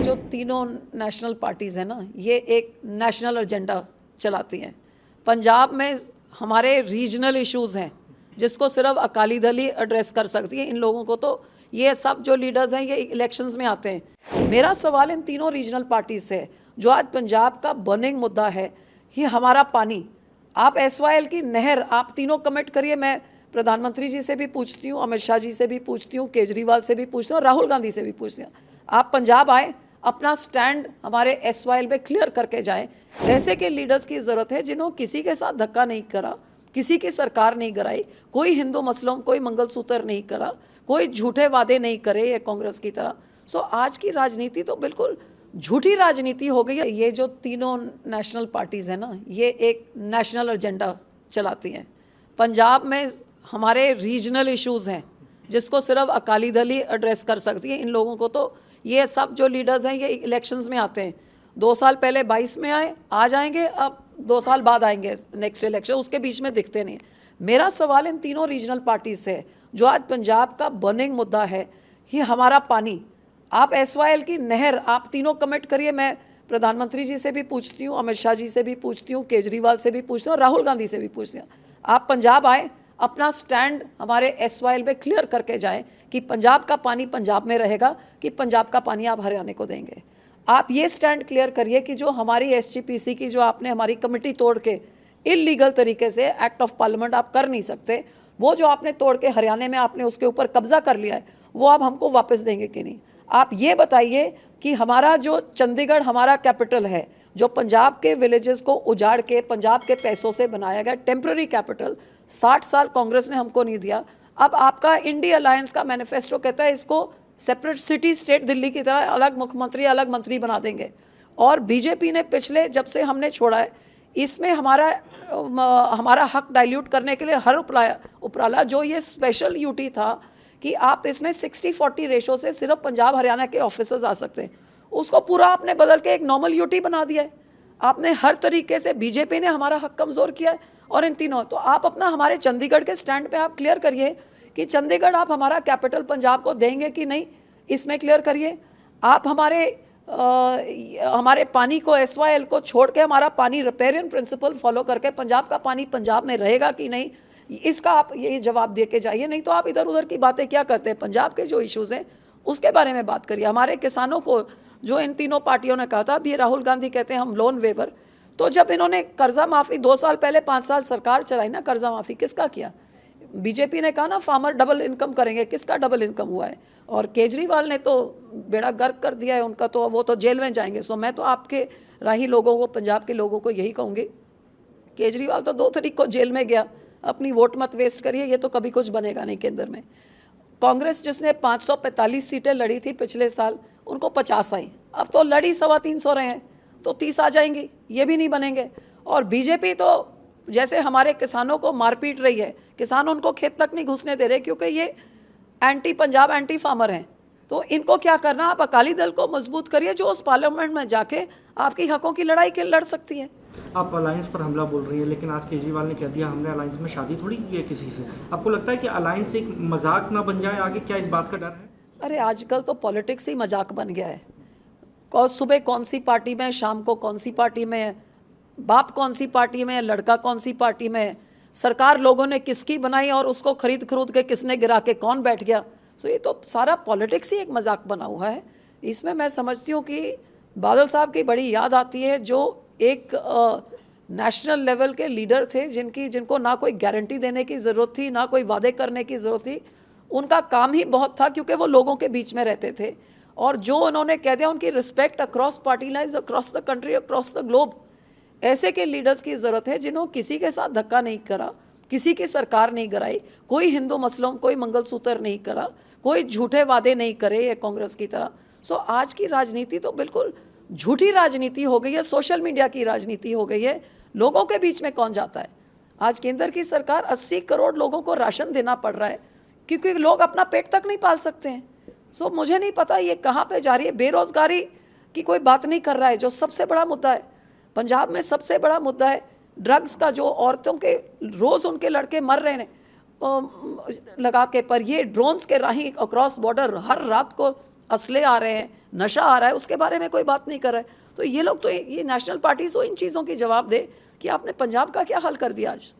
जो तीनों national parties हैं ना, ये एक नेशनल एजेंडा चलाती हैं। पंजाब में हमारे रीजनल इश्यूज़ हैं जिसको सिर्फ अकाली दल ही एड्रेस कर सकती है। इन लोगों को तो ये सब जो लीडर्स हैं ये इलेक्शंस में आते हैं। मेरा सवाल इन तीनों रीजनल पार्टीज से जो आज पंजाब का बर्निंग मुद्दा है, ये हमारा पानी, आप SYL की नहर आप तीनों कमिट करिए। मैं प्रधानमंत्री जी से भी पूछती हूँ, अमित शाह जी से भी पूछती हूँ, केजरीवाल से भी पूछती हूँ, राहुल गांधी से भी पूछती हूँ। आप पंजाब आए, अपना स्टैंड हमारे SYL पे क्लियर करके जाएं। ऐसे के लीडर्स की ज़रूरत है जिन्होंने किसी के साथ धक्का नहीं करा, किसी की सरकार नहीं गिराई, कोई हिंदू मुस्लिम कोई मंगलसूत्र नहीं करा, कोई झूठे वादे नहीं करे ये कांग्रेस की तरह। सो आज की राजनीति तो बिल्कुल झूठी राजनीति हो गई है। ये जो तीनों नेशनल पार्टीज़ हैं ना, ये एक नेशनल एजेंडा चलाती हैं। पंजाब में हमारे रीजनल इश्यूज़ हैं जिसको सिर्फ अकाली दल ही एड्रेस कर सकती है। इन लोगों को तो ये सब जो लीडर्स हैं ये इलेक्शंस में आते हैं। 2 साल पहले 22 में आए, आ जाएंगे, अब 2 साल बाद आएंगे नेक्स्ट इलेक्शन, उसके बीच में दिखते नहीं। मेरा सवाल इन तीनों रीजनल पार्टीज से जो आज पंजाब का बर्निंग मुद्दा है, ये हमारा पानी, आप SYL की नहर आप तीनों कमिट करिए। मैं प्रधानमंत्री जी से भी पूछती हूँ, अमित शाह जी से भी पूछती हूँ, केजरीवाल से भी पूछती हूँ, राहुल गांधी से भी पूछती हूँ। आप पंजाब आए, अपना स्टैंड हमारे SYL पे क्लियर करके जाएं कि पंजाब का पानी पंजाब में रहेगा, कि पंजाब का पानी आप हरियाणा को देंगे। आप ये स्टैंड क्लियर करिए कि जो हमारी SGPC की जो आपने हमारी कमेटी तोड़ के इलीगल तरीके से एक्ट ऑफ पार्लियामेंट आप कर नहीं सकते, वो जो आपने तोड़ के हरियाणा में आपने उसके ऊपर कब्जा कर लिया है, वो आप हमको वापस देंगे कि नहीं। आप ये बताइए कि हमारा जो चंडीगढ़ हमारा कैपिटल है, जो पंजाब के विलेजेस को उजाड़ के पंजाब के पैसों से बनाया गया टेम्प्रेरी कैपिटल, 60 साल कांग्रेस ने हमको नहीं दिया। अब आपका इंडिया अलायंस का मैनिफेस्टो कहता है इसको सेपरेट सिटी स्टेट दिल्ली की तरह अलग मुख्यमंत्री अलग मंत्री बना देंगे। और बीजेपी ने पिछले जब से हमने छोड़ा है, इसमें हमारा हक डाइल्यूट करने के लिए हर उपराला जो ये स्पेशल यूटी था कि आप इसमें 60-40 रेशो से सिर्फ पंजाब हरियाणा के ऑफिसर्स आ सकते हैं, उसको पूरा आपने बदल के एक नॉर्मल यूटी बना दिया है। आपने हर तरीके से, बीजेपी ने हमारा हक कमज़ोर किया है। और इन तीनों तो आप अपना हमारे चंडीगढ़ के स्टैंड पे आप क्लियर करिए कि चंडीगढ़ आप हमारा कैपिटल पंजाब को देंगे कि नहीं, इसमें क्लियर करिए। आप हमारे पानी को SYL को छोड़ के हमारा पानी रिपेरियन प्रिंसिपल फॉलो करके पंजाब का पानी पंजाब में रहेगा कि नहीं, इसका आप ये जवाब दे के जाइए। नहीं तो आप इधर उधर की बातें क्या करते हैं, पंजाब के जो इश्यूज़ हैं उसके बारे में बात करिए। हमारे किसानों को जो इन तीनों पार्टियों ने कहा था, अभी राहुल गांधी कहते हैं हम लोन वेवर, तो जब इन्होंने कर्जा माफ़ी 2 साल पहले 5 साल सरकार चलाई ना, कर्जा माफ़ी किसका किया? बीजेपी ने कहा ना फार्मर डबल इनकम करेंगे, किसका डबल इनकम हुआ है? और केजरीवाल ने तो बेड़ा गर्क कर दिया है उनका, तो वो तो जेल में जाएंगे। सो मैं तो आपके राही लोगों को, पंजाब के लोगों को यही कहूँगी, केजरीवाल तो 2 तारीख को जेल में गया, अपनी वोट मत वेस्ट करिए, ये तो कभी कुछ बनेगा नहीं केंद्र में। कांग्रेस जिसने 545 सीटें लड़ी थी पिछले साल, उनको 50 आई, अब तो लड़ी 325 रहे हैं, तो 30 आ जाएंगी, ये भी नहीं बनेंगे। और बीजेपी तो जैसे हमारे किसानों को मारपीट रही है, किसान उनको खेत तक नहीं घुसने दे रहे क्योंकि ये एंटी पंजाब एंटी फार्मर हैं। तो इनको क्या करना, आप अकाली दल को मजबूत करिए जो उस पार्लियामेंट में जाके आपकी हकों की लड़ाई के लड़ सकती है। आप अलायंस पर हमला बोल रही है, लेकिन आज केजरीवाल ने कह दिया हमने अलायंस में शादी थोड़ी की है किसी से। आपको लगता है कि अलायंस एक मजाक ना बन जाए आगे, क्या इस बात का डर है? अरे आजकल तो पॉलिटिक्स ही मजाक बन गया है। सुबह कौन सी पार्टी में, शाम को कौन सी पार्टी में, बाप कौन सी पार्टी में, लड़का कौन सी पार्टी में, सरकार लोगों ने किसकी बनाई और उसको खरीद के किसने गिरा के कौन बैठ गया। सो ये तो सारा पॉलिटिक्स ही एक मजाक बना हुआ है। इसमें मैं समझती हूँ कि बादल साहब की बड़ी याद आती है, जो एक नेशनल लेवल के लीडर थे जिनको ना कोई गारंटी देने की ज़रूरत थी, ना कोई वादे करने की ज़रूरत थी। उनका काम ही बहुत था क्योंकि वो लोगों के बीच में रहते थे, और जो उन्होंने कह दिया उनकी respect across party lines, across the country, across the globe. ऐसे के लीडर्स की ज़रूरत है जिन्होंने किसी के साथ धक्का नहीं करा, किसी की सरकार नहीं गिराई, कोई हिंदू मुस्लिम कोई मंगलसूत्र नहीं करा, कोई झूठे वादे नहीं करे ये कांग्रेस की तरह। सो आज की राजनीति तो बिल्कुल झूठी राजनीति हो गई है, सोशल मीडिया की राजनीति हो गई है। लोगों के बीच में कौन जाता है? आज केंद्र की सरकार 80 करोड़ लोगों को राशन देना पड़ रहा है क्योंकि लोग अपना पेट तक नहीं पाल सकते हैं। सो मुझे नहीं पता ये कहाँ पे जा रही है। बेरोजगारी की कोई बात नहीं कर रहा है, जो सबसे बड़ा मुद्दा है पंजाब में, सबसे बड़ा मुद्दा है ड्रग्स का, जो औरतों के रोज़ उनके लड़के मर रहे हैं लगा के, पर ये ड्रोन्स के राही अक्रॉस बॉर्डर हर रात को असले आ रहे हैं, नशा आ रहा है, उसके बारे में कोई बात नहीं कर रहा है। तो ये लोग तो ये नेशनल पार्टीज तो इन चीज़ों की जवाब दे कि आपने पंजाब का क्या हाल कर दिया आज।